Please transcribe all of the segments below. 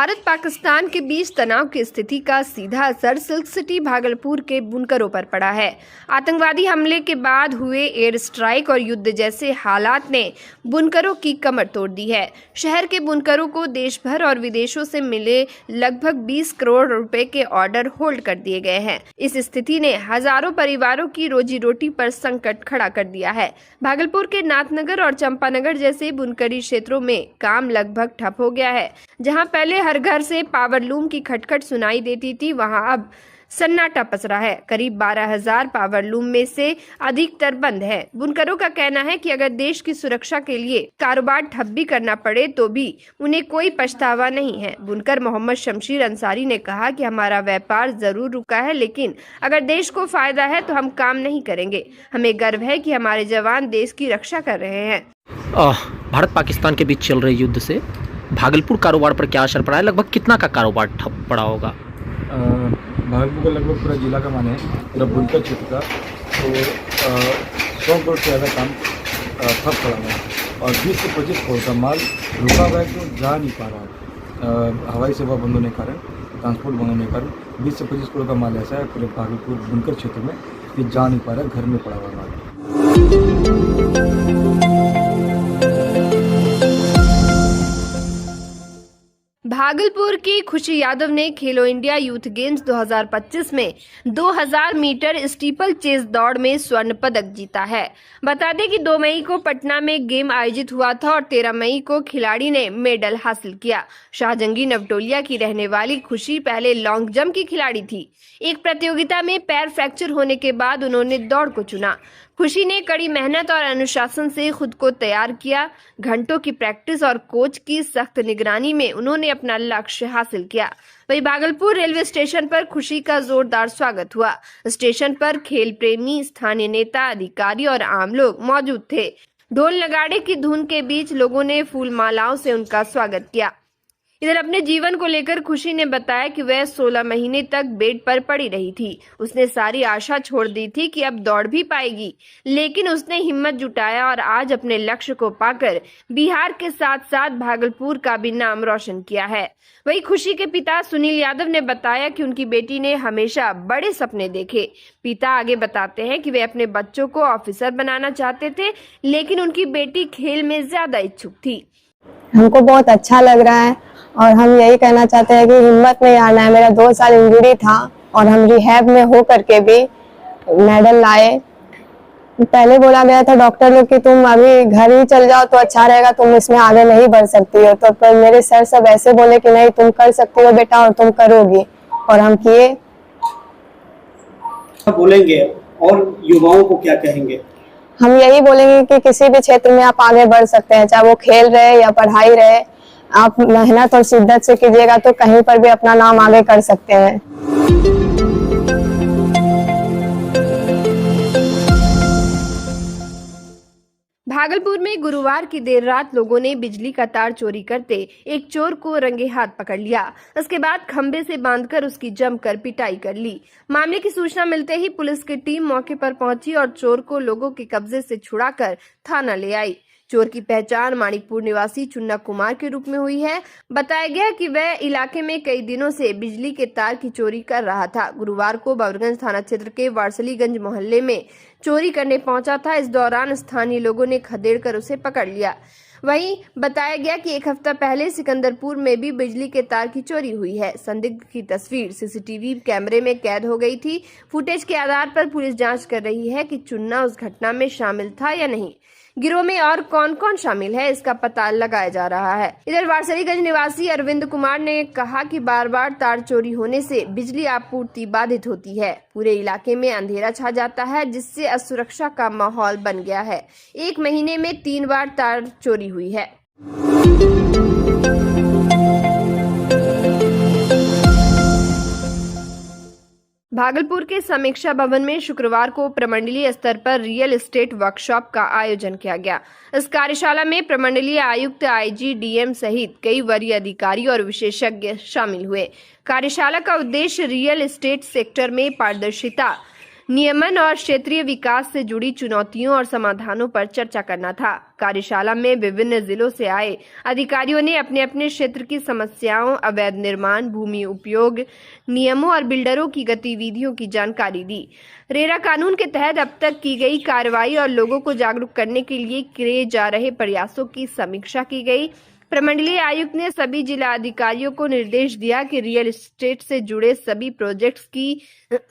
भारत पाकिस्तान के बीच तनाव की स्थिति का सीधा असर सिल्क सिटी भागलपुर के बुनकरों पर पड़ा है। आतंकवादी हमले के बाद हुए एयर स्ट्राइक और युद्ध जैसे हालात ने बुनकरों की कमर तोड़ दी है। शहर के बुनकरों को देश भर और विदेशों से मिले लगभग 20 करोड़ रुपए के ऑर्डर होल्ड कर दिए गए हैं। इस स्थिति ने हजारों परिवारों की रोजी रोटी पर संकट खड़ा कर दिया है। भागलपुर के नाथनगर और चंपानगर जैसे बुनकरी क्षेत्रों में काम लगभग ठप हो गया है। जहां पहले हर घर से पावरलूम की खटखट सुनाई देती थी, वहां अब सन्नाटा पसरा है। करीब 12,000 पावरलूम में से अधिकतर बंद है। बुनकरों का कहना है कि अगर देश की सुरक्षा के लिए कारोबार ठप भी करना पड़े तो भी उन्हें कोई पछतावा नहीं है। बुनकर मोहम्मद शमशीर अंसारी ने कहा कि हमारा व्यापार जरूर रुका है, लेकिन अगर देश को फायदा है तो हम काम नहीं करेंगे। हमें गर्व है कि हमारे जवान देश की रक्षा कर रहे हैं। भारत पाकिस्तान के बीच चल रहे युद्ध से भागलपुर कारोबार पर क्या असर पड़ा है? लगभग कितना का कारोबार ठप पड़ा होगा? भागलपुर का लगभग पूरा जिला का माने पूरा बुनकर क्षेत्र का तो 100 करोड़ से ज़्यादा काम ठप पड़ा हुआ है और 20 से 25 करोड़ का माल रुका हुआ है जो जा नहीं पा रहा है। हवाई सेवा बंद होने के कारण, ट्रांसपोर्ट बंद होने के कारण 20 से 25 करोड़ का माल ऐसा है पूरे भागलपुर बुनकर क्षेत्र में कि जा नहीं पा रहा है, घर में पड़ा हुआ माल। भागलपुर की खुशी यादव ने खेलो इंडिया यूथ गेम्स 2025 में 2000 मीटर स्टीपल चेस दौड़ में स्वर्ण पदक जीता है। बता दें कि 2 मई को पटना में गेम आयोजित हुआ था और 13 मई को खिलाड़ी ने मेडल हासिल किया। शाहजंगी नवटोलिया की रहने वाली खुशी पहले लॉन्ग जंप की खिलाड़ी थी। एक प्रतियोगिता में पैर फ्रैक्चर होने के बाद उन्होंने दौड़ को चुना। खुशी ने कड़ी मेहनत और अनुशासन से खुद को तैयार किया। घंटों की प्रैक्टिस और कोच की सख्त निगरानी में उन्होंने अपना लक्ष्य हासिल किया। वहीं भागलपुर रेलवे स्टेशन पर खुशी का जोरदार स्वागत हुआ। स्टेशन पर खेल प्रेमी, स्थानीय नेता, अधिकारी और आम लोग मौजूद थे। ढोल नगाड़े की धुन के बीच लोगों ने फूल मालाओं से उनका स्वागत किया। इधर अपने जीवन को लेकर खुशी ने बताया कि वह 16 महीने तक बेड पर पड़ी रही थी। उसने सारी आशा छोड़ दी थी कि अब दौड़ भी पाएगी, लेकिन उसने हिम्मत जुटाया और आज अपने लक्ष्य को पाकर बिहार के साथ साथ भागलपुर का भी नाम रोशन किया है। वहीं खुशी के पिता सुनील यादव ने बताया कि उनकी बेटी ने हमेशा बड़े सपने देखे। पिता आगे बताते हैं कि वे अपने बच्चों को ऑफिसर बनाना चाहते थे, लेकिन उनकी बेटी खेल में ज्यादा इच्छुक थी। हमको बहुत अच्छा लग रहा है और हम यही कहना चाहते हैं कि हिम्मत नहीं हारना है। मेरा 2 साल इंजरी था और हम रिहैब में हो करके भी मेडल लाए। पहले बोला गया था डॉक्टर लोग कि तुम अभी घर ही चल जाओ तो अच्छा रहेगा, तुम इसमें आगे नहीं बढ़ सकती हो। तो पर मेरे सर सब ऐसे बोले कि नहीं, तुम कर सकती हो बेटा और तुम करोगी, और हम किए। बोलेंगे और युवाओं को क्या कहेंगे? हम यही बोलेंगे कि किसी भी क्षेत्र में आप आगे बढ़ सकते हैं, चाहे वो खेल रहे या पढ़ाई रहे। आप मेहनत और शिद्दत से कीजिएगा तो कहीं पर भी अपना नाम आगे कर सकते हैं। भागलपुर में गुरुवार की देर रात लोगों ने बिजली का तार चोरी करते एक चोर को रंगे हाथ पकड़ लिया। इसके बाद खंबे से बांधकर उसकी जमकर पिटाई कर ली। मामले की सूचना मिलते ही पुलिस की टीम मौके पर पहुंची और चोर को लोगों के कब्जे से छुड़ाकर थाना ले आई। चोर की पहचान माणिकपुर निवासी चुन्ना कुमार के रूप में हुई है। बताया गया कि वह इलाके में कई दिनों से बिजली के तार की चोरी कर रहा था। गुरुवार को बबरगंज थाना क्षेत्र के वारसलीगंज मोहल्ले में चोरी करने पहुंचा था। इस दौरान स्थानीय लोगों ने खदेड़कर उसे पकड़ लिया। वहीं बताया गया कि 1 हफ्ता पहले सिकंदरपुर में भी बिजली के तार की चोरी हुई है। संदिग्ध की तस्वीर सीसीटीवी कैमरे में कैद हो गई थी। फुटेज के आधार पर पुलिस जांच कर रही है कि चुन्ना उस घटना में शामिल था या नहीं। गिरोह में और कौन कौन शामिल है, इसका पता लगाया जा रहा है। इधर वारसलीगंज निवासी अरविंद कुमार ने कहा कि बार बार तार चोरी होने से बिजली आपूर्ति बाधित होती है। पूरे इलाके में अंधेरा छा जाता है, जिससे असुरक्षा का माहौल बन गया है। 1 महीने में 3 बार तार चोरी हुई है। भागलपुर के समीक्षा भवन में शुक्रवार को प्रमंडलीय स्तर पर रियल एस्टेट वर्कशॉप का आयोजन किया गया। इस कार्यशाला में प्रमंडलीय आयुक्त, आईजी, डीएम सहित कई वरीय अधिकारी और विशेषज्ञ शामिल हुए। कार्यशाला का उद्देश्य रियल एस्टेट सेक्टर में पारदर्शिता नियमन और क्षेत्रीय विकास से जुड़ी चुनौतियों और समाधानों पर चर्चा करना था। कार्यशाला में विभिन्न जिलों से आए अधिकारियों ने अपने अपने क्षेत्र की समस्याओं, अवैध निर्माण, भूमि उपयोग नियमों और बिल्डरों की गतिविधियों की जानकारी दी। रेरा कानून के तहत अब तक की गई कार्रवाई और लोगों को जागरूक करने के लिए किए जा रहे प्रयासों की समीक्षा की गई। प्रमंडलीय आयुक्त ने सभी जिला अधिकारियों को निर्देश दिया कि रियल एस्टेट से जुड़े सभी प्रोजेक्ट्स की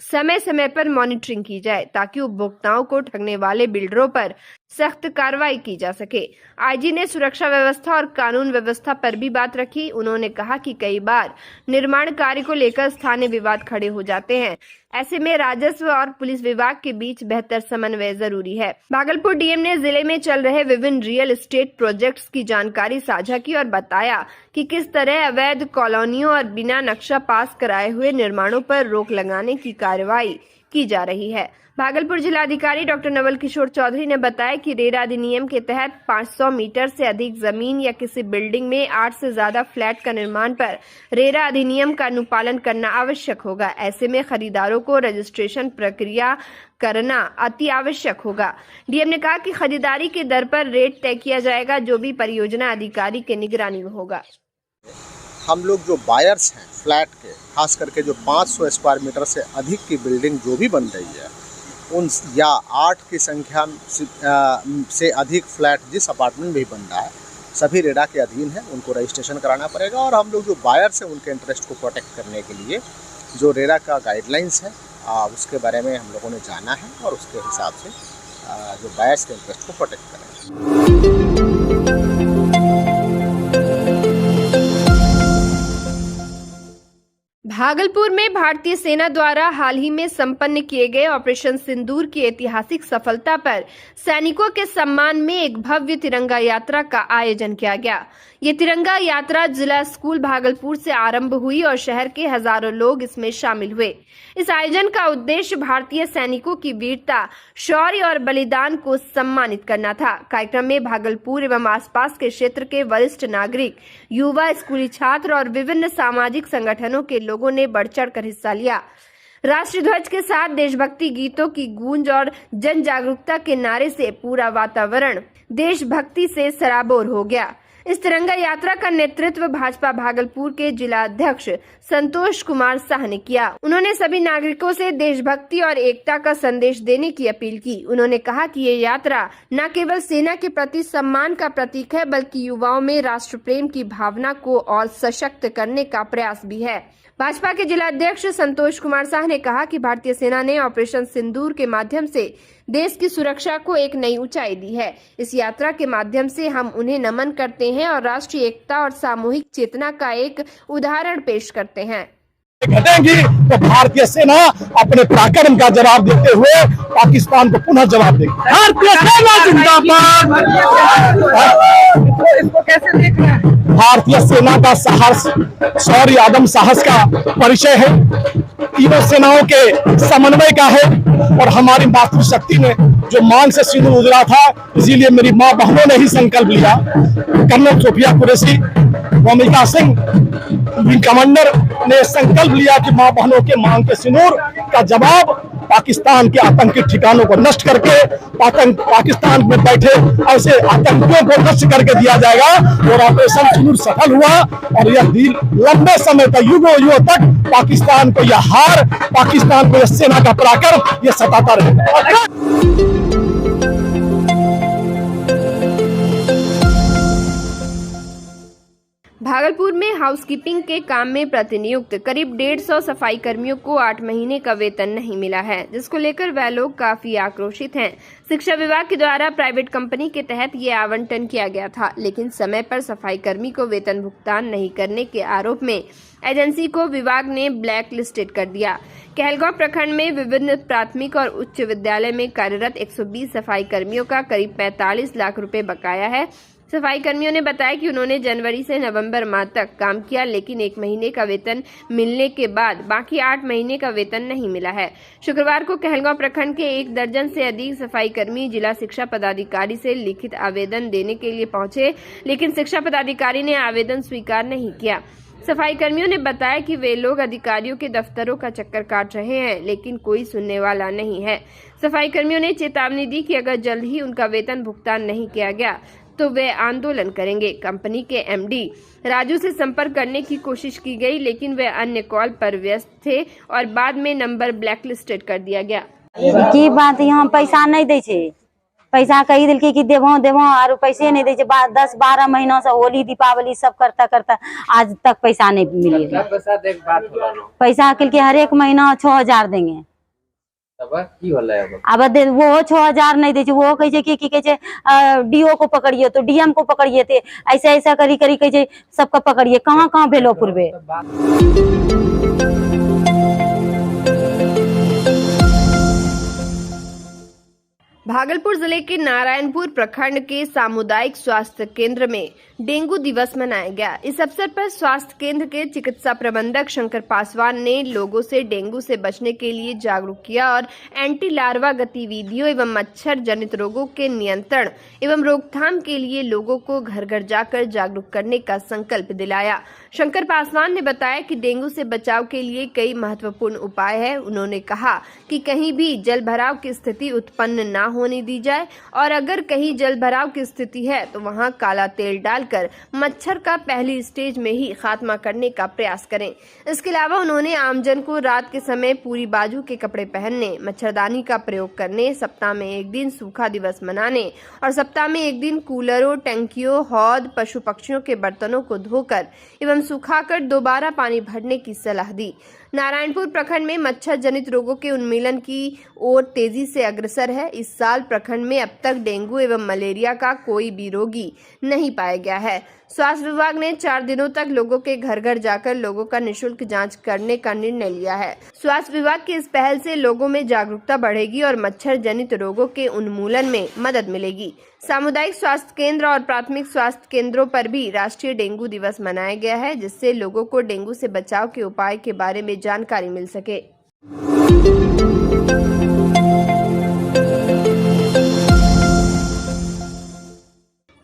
समय समय पर मॉनिटरिंग की जाए ताकि उपभोक्ताओं को ठगने वाले बिल्डरों पर सख्त कार्रवाई की जा सके। आईजी ने सुरक्षा व्यवस्था और कानून व्यवस्था पर भी बात रखी। उन्होंने कहा कि कई बार निर्माण कार्य को लेकर स्थानीय विवाद खड़े हो जाते हैं। ऐसे में राजस्व और पुलिस विभाग के बीच बेहतर समन्वय जरूरी है। भागलपुर डीएम ने जिले में चल रहे विभिन्न रियल एस्टेट प्रोजेक्ट्स की जानकारी साझा की और बताया कि किस तरह अवैध कॉलोनियों और बिना नक्शा पास कराए हुए निर्माणों पर रोक लगाने की कार्रवाई की जा रही है। भागलपुर जिलाधिकारी डॉक्टर नवल किशोर चौधरी ने बताया कि रेरा अधिनियम के तहत 500 मीटर से अधिक जमीन या किसी बिल्डिंग में 8 से ज्यादा फ्लैट का निर्माण पर रेरा अधिनियम का अनुपालन करना आवश्यक होगा। ऐसे में खरीदारों को रजिस्ट्रेशन प्रक्रिया करना अति आवश्यक होगा। डीएम ने कहा कि खरीदारी के दर पर रेट तय किया जाएगा, जो भी परियोजना अधिकारी के निगरानी में होगा। हम लोग जो बायर्स हैं फ्लैट के, खास करके जो 500 स्क्वायर मीटर से अधिक की बिल्डिंग जो भी बन रही है, उन या 8 की संख्या से अधिक फ्लैट जिस अपार्टमेंट में भी बन रहा है, सभी रेरा के अधीन है, उनको रजिस्ट्रेशन कराना पड़ेगा। और हम लोग जो बायर्स हैं उनके इंटरेस्ट को प्रोटेक्ट करने के लिए जो रेरा का गाइडलाइंस है उसके बारे में हम लोगों ने जाना है और उसके हिसाब से जो बायर्स के इंटरेस्ट को प्रोटेक्ट करें। भागलपुर में भारतीय सेना द्वारा हाल ही में संपन्न किए गए ऑपरेशन सिंदूर की ऐतिहासिक सफलता पर सैनिकों के सम्मान में एक भव्य तिरंगा यात्रा का आयोजन किया गया। ये तिरंगा यात्रा जिला स्कूल भागलपुर से आरंभ हुई और शहर के हजारों लोग इसमें शामिल हुए। इस आयोजन का उद्देश्य भारतीय सैनिकों की वीरता, शौर्य और बलिदान को सम्मानित करना था। कार्यक्रम में भागलपुर एवं आसपास के क्षेत्र के वरिष्ठ नागरिक, युवा, स्कूली छात्र और विभिन्न सामाजिक संगठनों के लोगों ने बढ़ चढ़ कर हिस्सा लिया। राष्ट्रीय ध्वज के साथ देशभक्ति गीतों की गूंज और जन जागरूकता के नारे से पूरा वातावरण देशभक्ति से सराबोर हो गया। इस तिरंगा यात्रा का नेतृत्व भाजपा भागलपुर के जिला अध्यक्ष संतोष कुमार शाह ने किया। उन्होंने सभी नागरिकों से देशभक्ति और एकता का संदेश देने की अपील की। उन्होंने कहा कि ये यात्रा न केवल सेना के प्रति सम्मान का प्रतीक है, बल्कि युवाओं में राष्ट्र प्रेम की भावना को और सशक्त करने का प्रयास भी है। भाजपा के जिला अध्यक्ष संतोष कुमार शाह ने कहा कि भारतीय सेना ने ऑपरेशन सिंदूर के माध्यम से देश की सुरक्षा को एक नई ऊंचाई दी है। इस यात्रा के माध्यम से हम उन्हें नमन करते हैं और राष्ट्रीय एकता और सामूहिक चेतना का एक उदाहरण पेश करते हैं। घटेंगी तो भारतीय सेना अपने पराक्रम का जवाब देते हुए पाकिस्तान को पुनः जवाब देगी। भारतीय सेना जिंदाबाद। इसको कैसे देख रहे हैं? भारतीय सेना का साहस, शौर्य, आदम साहस का परिचय है, तीनों सेनाओं के समन्वय का है। और हमारी मातृशक्ति ने जो मांग से सिंदूर उजला था, इसीलिए मेरी माँ बहनों ने ही संकल्प लिया। Colonel Sofia Qureshi, Momika Singh, wing commander ने संकल्प लिया कि माँ बहनों के मांग के सिंदूर का जवाब पाकिस्तान के आतंकी ठिकानों को नष्ट करके पाकिस्तान में बैठे ऐसे आतंकियों को नष्ट करके दिया जाएगा। और ऑपरेशन सिंदूर सफल हुआ और यह लंबे समय तक, युगों युगों तक पाकिस्तान को यह हार, पाकिस्तान को यह सेना का पराक्रम ये सताता रहेगा। भागलपुर में हाउसकीपिंग के काम में प्रतिनियुक्त करीब 150 सफाई कर्मियों को 8 महीने का वेतन नहीं मिला है, जिसको लेकर वह लोग काफी आक्रोशित हैं। शिक्षा विभाग के द्वारा प्राइवेट कंपनी के तहत ये आवंटन किया गया था, लेकिन समय पर सफाई कर्मी को वेतन भुगतान नहीं करने के आरोप में एजेंसी को विभाग ने ब्लैक लिस्टेड कर दिया। कहलगांव प्रखंड में विभिन्न प्राथमिक और उच्च विद्यालय में कार्यरत 120 सफाई कर्मियों का करीब 45 लाख रुपए बकाया है। सफाई कर्मियों ने बताया कि उन्होंने जनवरी से नवंबर माह तक काम किया, लेकिन 1 महीने का वेतन मिलने के बाद बाकी 8 महीने का वेतन नहीं मिला है। शुक्रवार को कहलगांव प्रखंड के 1 दर्जन से अधिक सफाई कर्मी जिला शिक्षा पदाधिकारी से लिखित आवेदन देने के लिए पहुंचे, लेकिन शिक्षा पदाधिकारी ने आवेदन स्वीकार नहीं किया। सफाई कर्मियों ने बताया कि वे लोग अधिकारियों के दफ्तरों का चक्कर काट रहे हैं, लेकिन कोई सुनने वाला नहीं है। सफाई कर्मियों ने चेतावनी दी कि अगर जल्द ही उनका वेतन भुगतान नहीं किया गया तो वे आंदोलन करेंगे। कंपनी के एमडी राजू से संपर्क करने की कोशिश की गई, लेकिन वे अन्य कॉल पर व्यस्त थे और बाद में नंबर ब्लैकलिस्टेड कर दिया गया। की बात यहाँ पैसा नहीं दे छे, पैसा कही दिल की देवो देवो और पैसे नहीं दे छे। 10-12 महीना से होली दीपावली सब करता करता आज तक पैसा नहीं मिले। पैसा अकेल के हर एक महीना 6000 देंगे। अब वो 6000 नहीं दे छे। वो कहे कि कहे छे डीओ को पकड़िए तो डीएम को पकड़िए थे, ऐसा ऐसा करी करी कहे सबका पकड़िए। कहाँ कहाँ भेलो पूर्वे। भागलपुर जिले के नारायणपुर प्रखंड के सामुदायिक स्वास्थ्य केंद्र में डेंगू दिवस मनाया गया। इस अवसर पर स्वास्थ्य केंद्र के चिकित्सा प्रबंधक शंकर पासवान ने लोगों से डेंगू से बचने के लिए जागरूक किया और एंटी लार्वा गतिविधियों एवं मच्छर जनित रोगों के नियंत्रण एवं रोकथाम के लिए लोगों को घर घर जाकर जागरूक करने का संकल्प दिलाया। शंकर पासवान ने बताया कि डेंगू से बचाव के लिए कई महत्वपूर्ण उपाय हैं। उन्होंने कहा कि कहीं भी जल भराव की स्थिति उत्पन्न न होने दी जाए और अगर कहीं जल भराव की स्थिति है तो वहां काला तेल डालकर मच्छर का पहली स्टेज में ही खात्मा करने का प्रयास करें। इसके अलावा उन्होंने आमजन को रात के समय पूरी बाजू के कपड़े पहनने, मच्छरदानी का प्रयोग करने, सप्ताह में एक दिन सूखा दिवस मनाने और सप्ताह में एक दिन कूलरों, टंकियों, हौद, पशु पक्षियों के बर्तनों को धोकर एवं सुखाकर दोबारा पानी भरने की सलाह दी। नारायणपुर प्रखंड में मच्छर जनित रोगों के उन्मूलन की ओर तेजी से अग्रसर है। इस साल प्रखंड में अब तक डेंगू एवं मलेरिया का कोई भी रोगी नहीं पाया गया है। स्वास्थ्य विभाग ने 4 दिनों तक लोगों के घर घर जाकर लोगों का निःशुल्क जांच करने का निर्णय लिया है। स्वास्थ्य विभाग की इस पहल से लोगों में जागरूकता बढ़ेगी और मच्छर जनित रोगों के उन्मूलन में मदद मिलेगी। सामुदायिक स्वास्थ्य केंद्र और प्राथमिक स्वास्थ्य केंद्रों पर भी राष्ट्रीय डेंगू दिवस मनाया गया है, जिससे लोगों को डेंगू से बचाव के उपाय के बारे में जानकारी मिल सके।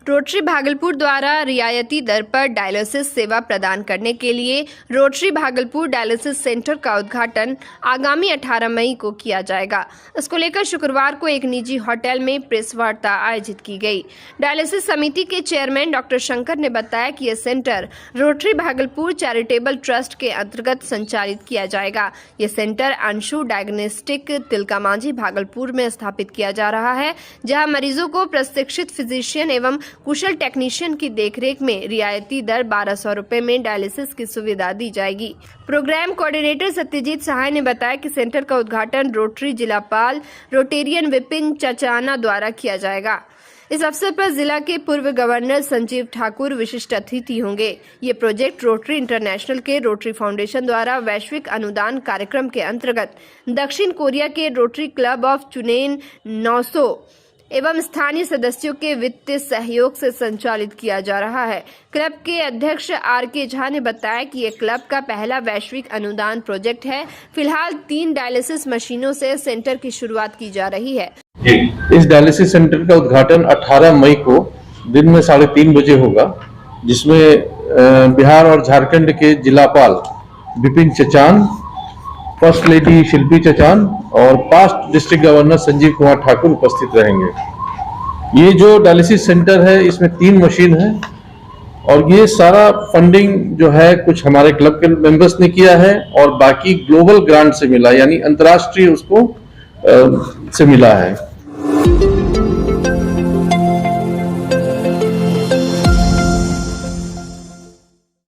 रोटरी भागलपुर द्वारा रियायती दर पर डायलिसिस सेवा प्रदान करने के लिए रोटरी भागलपुर डायलिसिस सेंटर का उद्घाटन आगामी 18 मई को किया जाएगा। इसको लेकर शुक्रवार को एक निजी होटल में प्रेस वार्ता आयोजित की गई। डायलिसिस समिति के चेयरमैन डॉक्टर शंकर ने बताया कि यह centre rotary Bhagalpur charitable trust के अंतर्गत संचालित किया जाएगा। यह सेंटर अंशु डायग्नोस्टिक तिलका मांझी भागलपुर में स्थापित किया जा रहा है, जहां मरीजों को प्रशिक्षित फिजिशियन एवं कुशल टेक्नीशियन की देखरेख में रियायती दर 1200 रुपए में डायलिसिस की सुविधा दी जाएगी। प्रोग्राम कोऑर्डिनेटर सत्यजीत सहाय ने बताया कि सेंटर का उद्घाटन रोटरी जिलापाल रोटेरियन विपिन चचाना द्वारा किया जाएगा। इस अवसर पर जिला के पूर्व गवर्नर संजीव ठाकुर विशिष्ट अतिथि होंगे। ये प्रोजेक्ट रोटरी इंटरनेशनल के रोटरी फाउंडेशन द्वारा वैश्विक अनुदान कार्यक्रम के अंतर्गत दक्षिण कोरिया के रोटरी क्लब ऑफ चुनेन 900 एवं स्थानीय सदस्यों के वित्तीय सहयोग से संचालित किया जा रहा है। क्लब के अध्यक्ष RK झा ने बताया कि यह क्लब का पहला वैश्विक अनुदान प्रोजेक्ट है। फिलहाल 3 डायलिसिस मशीनों से सेंटर की शुरुआत की जा रही है। इस डायलिसिस सेंटर का उद्घाटन 18 मई को दिन में 3:30 बजे होगा, जिसमें बिहार और झारखंड के जिलापाल विपिन चचान, फर्स्ट लेडी शिल्पी चचान और past district governor Sanjeev Kumar Thakur उपस्थित रहेंगे। ये जो डायलिसिस सेंटर है इसमें 3 मशीन है और ये सारा फंडिंग जो है कुछ हमारे क्लब के मेंबर्स ने किया है और बाकी ग्लोबल ग्रांट से मिला, यानी अंतर्राष्ट्रीय उसको से मिला है।